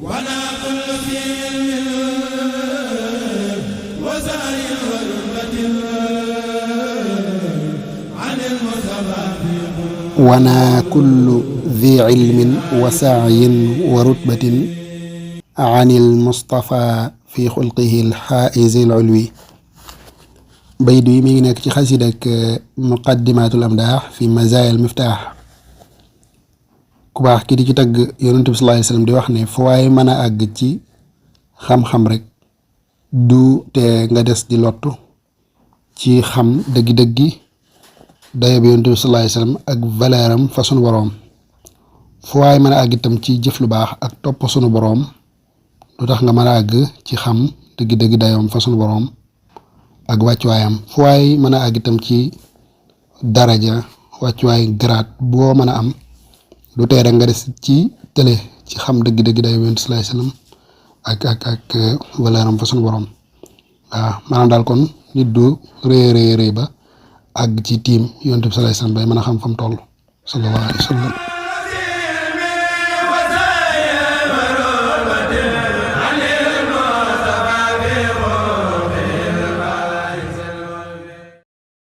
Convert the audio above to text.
wana kullu fi ilmin wa sa'yin wa rutbatin anil mustafa wana kullu dhi ilmin wa sa'yin wa rutbatin anil mustafa fi xulqihi al-haa'izi al-ulwi. baydu yi mi ngi nekk ci xasida ak muqaddimatul amdaax fi mazaaya al miftaax. ku baax ki di ci tagg yonent bi sallallahu alayhi wasallam di wax ne fu waaye mën a àgg ci xam-xam rek du te nga des di lottu ci xam dëggi-dëggi dayo bi yonent bi sallallahu alayhi wasallam ak valeur am fa sunu boroom. fu waaye mën a àgg itam ci jëf lu baax ak topp sunu boroom du tax nga mën a àgg ci xam dëggi-dëggi dayoom fa sunu boroom ak wàccuwaayam. fu waay mën a àgg itam ci daraja wàccuwaay garaat boo mën a am du tee rek nga des ci tële ci xam dëgg-dëgg day yonent sallallahu alayhi wasallam ak valeuram fa sunu borom. waaw maanaam daal kon nit du rëy ba àgg ci tiim yonent bi sallallahu alayhi wasallam bay mën a xam fa mu toll sallallahu alayhi wasallam.